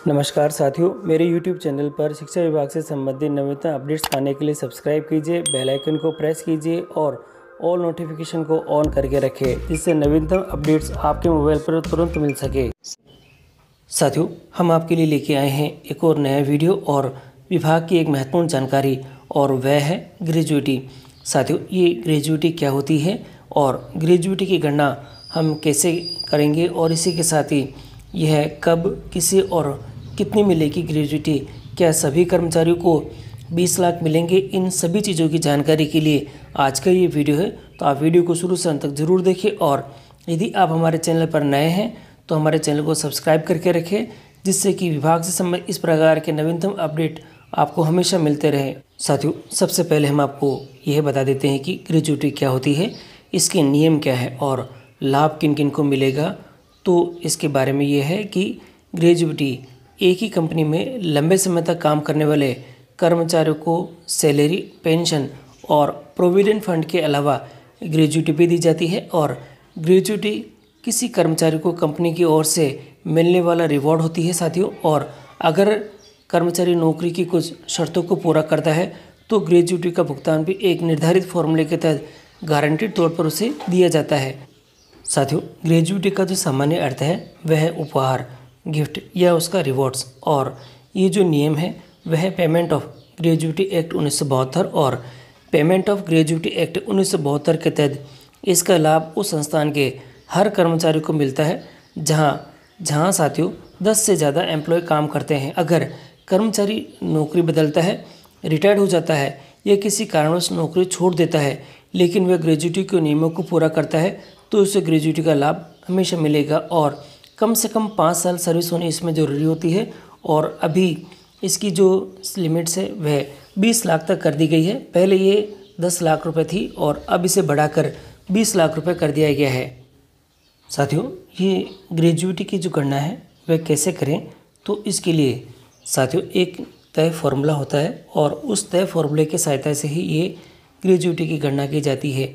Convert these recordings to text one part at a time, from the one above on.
नमस्कार साथियों, मेरे YouTube चैनल पर शिक्षा विभाग से संबंधित नवीनतम अपडेट्स पाने के लिए सब्सक्राइब कीजिए, बेल आइकन को प्रेस कीजिए और ऑल नोटिफिकेशन को ऑन करके रखें, जिससे नवीनतम अपडेट्स आपके मोबाइल पर तुरंत मिल सके। साथियों, हम आपके लिए लेके आए हैं एक और नया वीडियो और विभाग की एक महत्वपूर्ण जानकारी, और वह है ग्रेजुएटी। साथियों, ये ग्रेजुएटी क्या होती है और ग्रेजुएटी की गणना हम कैसे करेंगे, और इसी के साथ ही यह कब, किसे और कितनी मिलेगी ग्रेजुएटी, क्या सभी कर्मचारियों को 20 लाख मिलेंगे, इन सभी चीज़ों की जानकारी के लिए आज का ये वीडियो है। तो आप वीडियो को शुरू से अंत तक ज़रूर देखिए, और यदि आप हमारे चैनल पर नए हैं तो हमारे चैनल को सब्सक्राइब करके रखें, जिससे कि विभाग से संबंधित इस प्रकार के नवीनतम अपडेट आपको हमेशा मिलते रहे। साथियों, सबसे पहले हम आपको यह बता देते हैं कि ग्रेजुएटी क्या होती है, इसके नियम क्या है और लाभ किन किन को मिलेगा। तो इसके बारे में ये है कि ग्रेजुएटी एक ही कंपनी में लंबे समय तक काम करने वाले कर्मचारियों को सैलरी, पेंशन और प्रोविडेंट फंड के अलावा ग्रेजुएटी भी दी जाती है। और ग्रेजुएटी किसी कर्मचारी को कंपनी की ओर से मिलने वाला रिवॉर्ड होती है साथियों। और अगर कर्मचारी नौकरी की कुछ शर्तों को पूरा करता है तो ग्रेजुएटी का भुगतान भी एक निर्धारित फॉर्मूले के तहत गारंटीड तौर पर उसे दिया जाता है। साथियों, ग्रेजुएटी का जो सामान्य अर्थ है वह है उपहार, गिफ्ट या उसका रिवॉर्ड्स। और ये जो नियम है वह है पेमेंट ऑफ ग्रेजुएटी एक्ट 1972 और पेमेंट ऑफ ग्रेजुएटी एक्ट 1972 के तहत इसका लाभ उस संस्थान के हर कर्मचारी को मिलता है जहां साथियों 10 से ज़्यादा एम्प्लॉय काम करते हैं। अगर कर्मचारी नौकरी बदलता है, रिटायर्ड हो जाता है या किसी कारणवश नौकरी छोड़ देता है, लेकिन वह ग्रेजुएटी के नियमों को पूरा करता है, तो उसे ग्रेजुएटी का लाभ हमेशा मिलेगा। और कम से कम 5 साल सर्विस होनी इसमें ज़रूरी होती है। और अभी इसकी जो लिमिट्स है वह 20 लाख तक कर दी गई है। पहले ये 10 लाख रुपए थी और अब इसे बढ़ाकर 20 लाख रुपए कर दिया गया है। साथियों, ये ग्रेजुएटी की जो गणना है वह कैसे करें, तो इसके लिए साथियों एक तय फार्मूला होता है और उस तय फार्मूले की सहायता से ही ये ग्रेजुएटी की गणना की जाती है।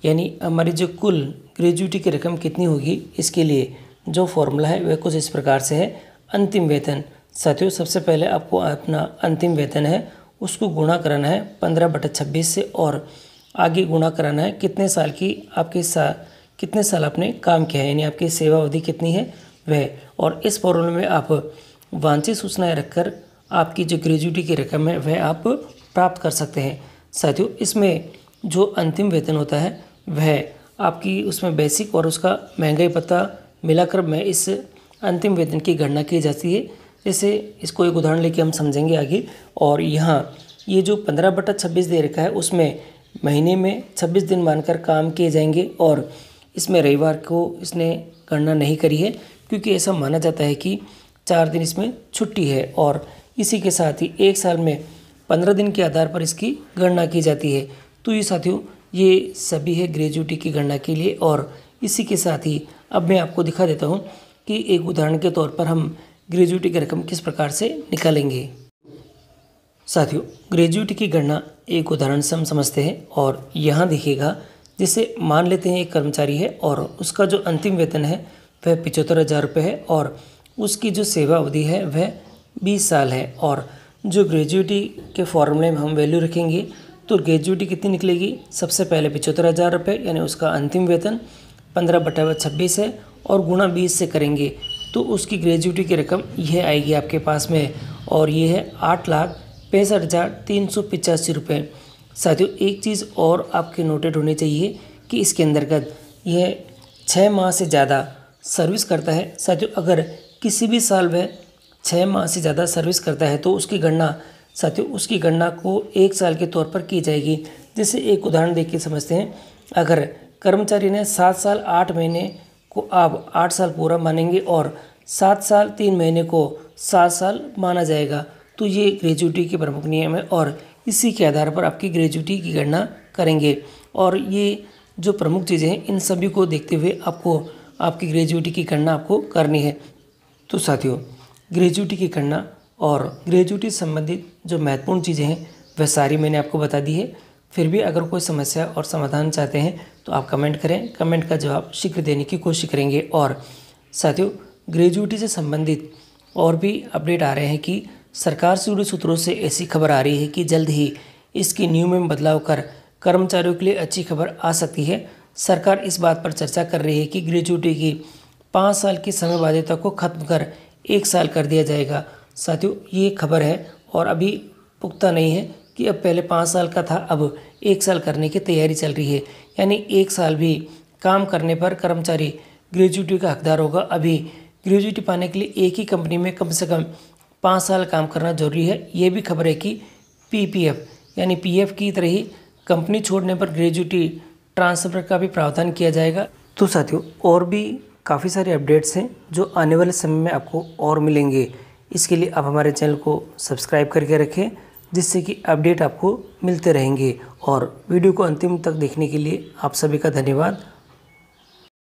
यानी हमारी जो कुल ग्रेजुएटी की रकम कितनी होगी, इसके लिए जो फॉर्मूला है वह कुछ इस प्रकार से है। अंतिम वेतन। साथियों, सबसे पहले आपको अपना अंतिम वेतन है उसको गुणा कराना है 15/26 से, और आगे गुणा कराना है कितने साल की कितने साल आपने काम किया है, यानी आपकी सेवा अवधि कितनी है वह। और इस फॉर्मूले में आप वांछित सूचनाएं रखकर आपकी जो ग्रेजुएटी की रकम है वह आप प्राप्त कर सकते हैं। साथियों, इसमें जो अंतिम वेतन होता है वह आपकी उसमें बेसिक और उसका महंगाई भत्ता मिलाकर में इस अंतिम वेतन की गणना की जाती है। जैसे इसको एक उदाहरण लेके हम समझेंगे आगे। और यहाँ ये जो 15/26 दे रखा है उसमें महीने में 26 दिन मानकर काम किए जाएंगे, और इसमें रविवार को इसने गणना नहीं करी है क्योंकि ऐसा माना जाता है कि 4 दिन इसमें छुट्टी है। और इसी के साथ ही एक साल में 15 दिन के आधार पर इसकी गणना की जाती है। तो ये साथियों ये सभी है ग्रेजुएटी की गणना के लिए। और इसी के साथ ही अब मैं आपको दिखा देता हूँ कि एक उदाहरण के तौर पर हम ग्रेजुएटी की रकम किस प्रकार से निकालेंगे। साथियों, ग्रेजुएटी की गणना एक उदाहरण से हम समझते हैं। और यहाँ देखिएगा, जैसे मान लेते हैं एक कर्मचारी है और उसका जो अंतिम वेतन है वह 75,000 रुपये है और उसकी जो सेवा अवधि है वह 20 साल है। और जो ग्रेजुएटी के फॉर्मूले में हम वैल्यू रखेंगे तो ग्रेजुएटी कितनी निकलेगी, सबसे पहले 75,000 रुपये यानी उसका अंतिम वेतन 15/26 है और गुणा 20 से करेंगे तो उसकी ग्रेजुएटी की रकम यह आएगी आपके पास में, और ये है 8,65,385 रुपये। साथियों, एक चीज़ और आपके नोटेड होनी चाहिए कि इसके अंतर्गत यह 6 माह से ज़्यादा सर्विस करता है। साथियों, अगर किसी भी साल वह 6 माह से ज़्यादा सर्विस करता है तो उसकी गणना को 1 साल के तौर पर की जाएगी। जैसे एक उदाहरण देख के समझते हैं। अगर कर्मचारी ने 7 साल 8 महीने को आप 8 साल पूरा मानेंगे और 7 साल 3 महीने को 7 साल माना जाएगा, तो ये ग्रेजुएटी के प्रमुख नियम है और इसी के आधार पर आपकी ग्रेजुएटी की गणना करेंगे। और ये जो प्रमुख चीज़ें हैं इन सभी को देखते हुए आपको आपकी ग्रेजुएटी की गणना आपको करनी है। तो साथियों, ग्रेजुएटी की गणना और ग्रेजुएटी संबंधित जो महत्वपूर्ण चीज़ें हैं वह सारी मैंने आपको बता दी है। फिर भी अगर कोई समस्या और समाधान चाहते हैं तो आप कमेंट करें, कमेंट का जवाब शीघ्र देने की कोशिश करेंगे। और साथियों, ग्रेजुएटी से संबंधित और भी अपडेट आ रहे हैं कि सरकार से जुड़े सूत्रों से ऐसी खबर आ रही है कि जल्द ही इसके नियम में बदलाव कर कर्मचारियों के लिए अच्छी खबर आ सकती है। सरकार इस बात पर चर्चा कर रही है कि ग्रेजुएटी की 5 साल की समय बाध्यता को खत्म कर 1 साल कर दिया जाएगा। साथियों, ये खबर है और अभी पुख्ता नहीं है कि अब पहले 5 साल का था, अब 1 साल करने की तैयारी चल रही है। यानी 1 साल भी काम करने पर कर्मचारी ग्रेजुएटी का हकदार होगा। अभी ग्रेजुएटी पाने के लिए एक ही कंपनी में कम से कम 5 साल काम करना जरूरी है। ये भी खबर है कि पीपीएफ यानी पीएफ की तरह ही कंपनी छोड़ने पर ग्रेजुएटी ट्रांसफ़र का भी प्रावधान किया जाएगा। तो साथियों, और भी काफ़ी सारे अपडेट्स हैं जो आने वाले समय में आपको और मिलेंगे। इसके लिए आप हमारे चैनल को सब्सक्राइब करके रखें, जिससे कि अपडेट आपको मिलते रहेंगे। और वीडियो को अंतिम तक देखने के लिए आप सभी का धन्यवाद।